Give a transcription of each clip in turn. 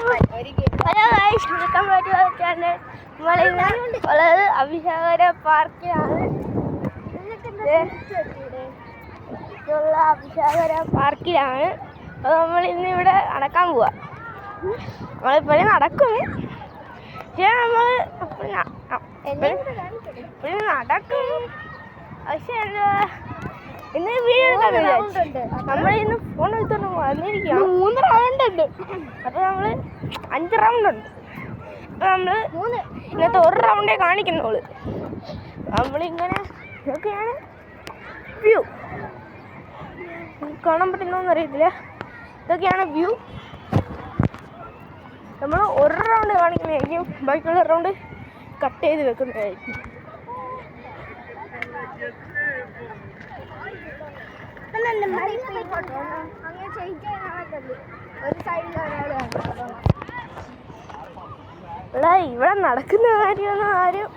Hello guys, welcome back to our channel. നമ്മളിത് അഭിഷേകര പാർക്കിലാണ്. അഭിഷേകര പാർക്കിലാണ്. അപ്പോൾ നമ്മളിന്ന് ഇവിടെ നടക്കാൻ പോവാ. നമ്മളിപ്പോഴും നടക്കും, പക്ഷേ നമ്മൾ ഇപ്പോഴും നടക്കും. പക്ഷെ എന്താ ഇന്ന് വീഡിയോ എടുക്കാൻ നമ്മളിന്ന് ഫോൺ എടുത്തോണ്ട് വന്നിരിക്കുക. 3 റൗണ്ട് ഉണ്ട്. അപ്പോൾ നമ്മൾ 5 റൗണ്ട് ഉണ്ട്. അപ്പോൾ നമ്മൾ ഇന്നത്തെ 1 റൗണ്ടേ കാണിക്കുന്നുള്ളൂ. നമ്മളിങ്ങനെ ഇതൊക്കെയാണ് വ്യൂ. കാണാൻ പറ്റുന്നോന്ന് അറിയത്തില്ല. ഇതൊക്കെയാണ് വ്യൂ. നമ്മൾ 1 റൗണ്ട് കാണിക്കുന്നതായിരിക്കും, ബാക്കിയുള്ള റൗണ്ട് കട്ട് ചെയ്ത് വെക്കുന്നതായിരിക്കും. ഇവിടെ നടക്കുന്ന കാര്യമൊന്നും ആരും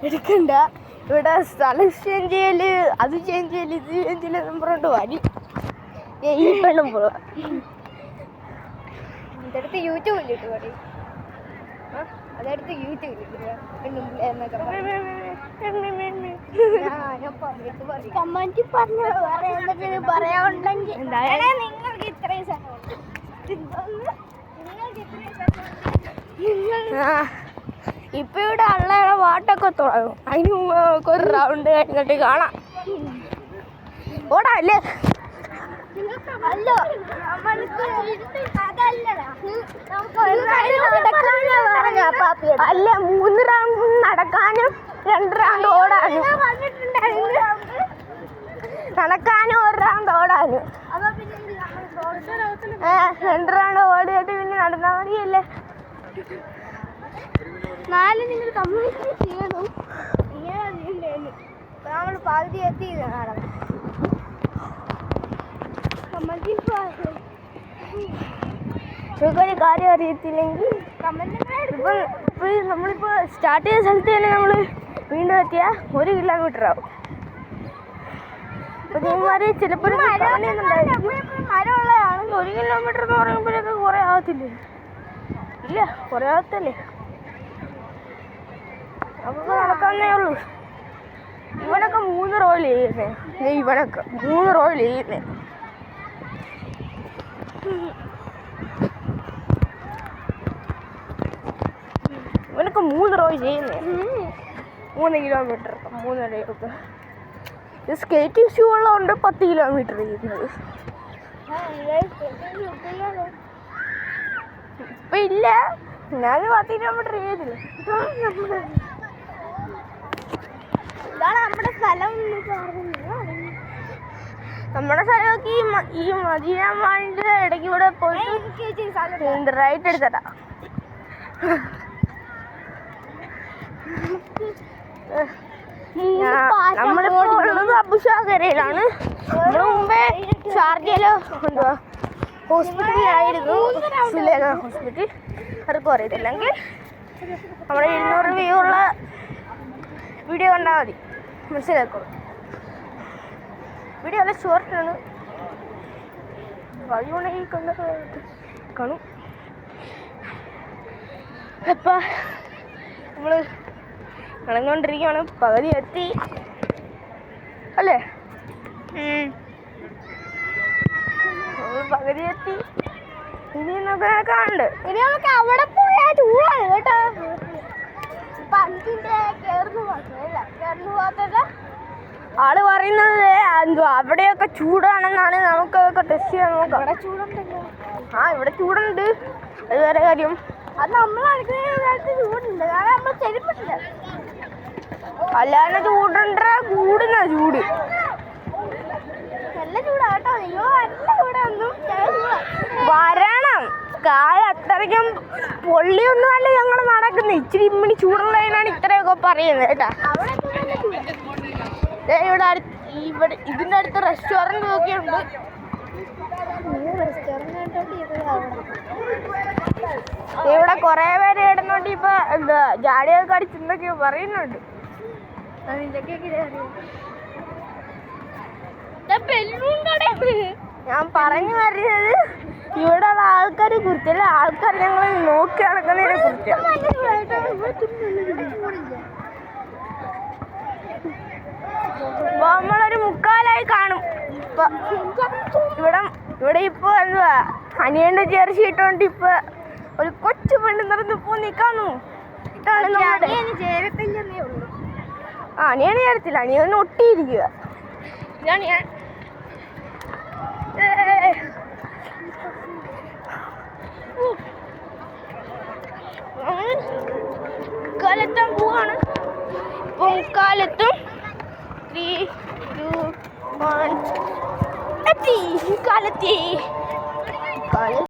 എടുക്കണ്ട. ഇവിടെ സ്ഥലം ചേഞ്ച് ചെയ്യല്, അത് ചേഞ്ച് ചെയ്യല്, ഇത് ചേഞ്ച് ചെയ്യല് എന്നും പറഞ്ഞിട്ട് വരി ഈ പെണ്ണും പോവാ. ഇതെടുത്ത് യൂട്യൂബിലിട്ട് പറയും, അതെടുത്ത് യൂട്യൂബിലിട്ട് കമന്റ് പറയാനുണ്ടെങ്കിൽ നിങ്ങൾക്ക് ഇത്രയും ഇപ്പൊ ഇവിടെ അള്ളയുടെ പാട്ടൊക്കെ തുടങ്ങും. അതിന് മുമ്പ് ഒരു റൗണ്ട് കഴിഞ്ഞിട്ട് കാണാം. ഓടാല്ലേ അല്ല, 3 റൗണ്ട് നടക്കാനും 2 റൗണ്ട് ഓടാനും. നടക്കാനും 1 റൗണ്ട് ഓടാനും. 2 റൗണ്ട് ഓടിയിട്ട് പിന്നെ നടന്നാൽ മതിയല്ലേ. 4 നിങ്ങൾ കമ്മ്യൂണിറ്റി ചെയ്യണം. ഇങ്ങനെ നമ്മൾ പകുതി എത്തി നടന്നു. ഒരു കാര്യം അറിയത്തില്ലെങ്കിൽ ഇപ്പം നമ്മളിപ്പോൾ സ്റ്റാർട്ട് ചെയ്ത സ്ഥലത്ത് തന്നെ നമ്മൾ വീണ്ടും എത്തിയാൽ 1 കിലോമീറ്റർ ആവും. അപ്പോൾ ഇവന്മാര് ചിലപ്പോൾ മരമുള്ളതാണെങ്കിൽ 1 കിലോമീറ്റർ എന്ന് പറയുമ്പോഴൊക്കെ കുറേ ആവത്തില്ലേ? ഇല്ല, കുറേ ആവത്തല്ലേ. നമുക്ക് നടക്കാവുന്നേ ഉള്ളൂ. ഇവനൊക്കെ 3 റോയിൽ ചെയ്യുന്നേ. ഇവനൊക്കെ 3 റോയിൽ ചെയ്യുന്നേ. ഇവനൊക്കെ 3 റോയിൽ ചെയ്യുന്നേ. 3 കിലോമീറ്റർ 3.5. ഇത് സ്കേറ്റിംഗ് ഷൂ ഉള്ളതുകൊണ്ട് 10 കിലോമീറ്റർ ചെയ്യുന്നത്. ഇപ്പം ഇല്ല, ഞാൻ 10 കിലോമീറ്റർ ചെയ്തില്ല. ഇതാണ് നമ്മുടെ സ്ഥലം. നമ്മുടെ സ്ഥലമൊക്കെ ഈ മദീന മാളിൻ്റെ ഇടയ്ക്ക് കൂടെ പോയിട്ട് റൈറ്റ് എടുത്തട്ടാ. നമ്മളിപ്പോൾ ഉള്ളത് അബുഷാകരയിലാണ്. നമ്മൾ മുമ്പേ ഷാർജയിലോ എന്തുവാ ഹോസ്പിറ്റലിലായിരുന്നു, സുലേഖ ഹോസ്പിറ്റൽ. ആർക്കും അറിയത്തില്ലെങ്കിൽ നമ്മുടെ 200 വ്യൂ ഉള്ള വീഡിയോ കണ്ടാൽ മതി, മനസ്സിലാക്കണം. വീഡിയോ നല്ല ഷോർട്ടാണ്, വഴിയുണ്ടെങ്കിൽ കാണും. അപ്പം നമ്മൾ നടന്നുകൊണ്ടിരിക്കുകയാണ്. പകുതി എത്തി അല്ലേ? പകുതി എത്തി. ഇനി നമുക്ക് കാണുന്നുണ്ട്. ഇനി നമുക്ക് അവിടെ പോയാൽ ചൂടാണ് കേട്ടോ. ആള് പറയുന്നത് എന്തുവാ അവിടെയൊക്കെ ചൂടാണെന്നാണ്. നമുക്കൊക്കെ ടെസ്റ്റ് ചെയ്യാൻ നോക്കാം. ഇവിടെ ചൂടുണ്ടല്ലോ. ഇവിടെ ചൂടുണ്ട്, അത് വേറെ കാര്യം. അത് നമ്മൾ നടക്കുന്ന ചൂടുണ്ട്, കാരണം നമ്മൾ ചെരുപ്പിട്ടില്ല. അല്ലാതെ ചൂടുണ്ട, കൂടുന്ന ചൂട് നല്ല ചൂടാട്ടോ. അയ്യോ നല്ല ചൂടൊന്നും വരണം. കാലം അത്രയ്ക്കും പൊള്ളിയൊന്നും അല്ല ഞങ്ങൾ നടക്കുന്നത്. ഇച്ചിരി ഇമ്മിണി ചൂടുള്ളതിനാണ് ഇത്രയൊക്കെ പറയുന്നത് കേട്ടാ. ഇവിടെ ഇതിൻ്റെ അടുത്ത് റെസ്റ്റോറൻറ്റ് ഒക്കെ ഉണ്ട്. ഇവിടെ കുറേ പേര് ഇടുന്നുണ്ട്. ഇപ്പൊ എന്താ ജാടിയൊക്കെ അടിച്ച് എന്തൊക്കെയോ പറയുന്നുണ്ട്. ഞാൻ പറഞ്ഞു വരുന്നത് ഇവിടെ ആൾക്കാരെ കുറിച്ചല്ല, ആൾക്കാർ ഞങ്ങൾ നോക്കി നടക്കുന്നതിനെ കുറിച്ചാണ്. നമ്മളൊരു മുക്കാലായി കാണും ഇവിടെ ഇപ്പൊ എന്തുവാ അനിയന്റെ ജെർസി ഇട്ടോണ്ട് ഇപ്പൊ ഒരു കൊച്ചു പെണ്ണ് നിറഞ്ഞു പോ നിക്കാന്നു. ഇതാണ് നമ്മുടെ അനിയനെ ചേരത്തില്ല, അനിയനെ ഒട്ടിയിരിക്കുക. ഇതാണ് ഞാൻ കാലെത്താൻ പോവാണ്. ഇപ്പൊ കാലെത്തും. 3, 2, 1 എത്തി. കാലെത്തി.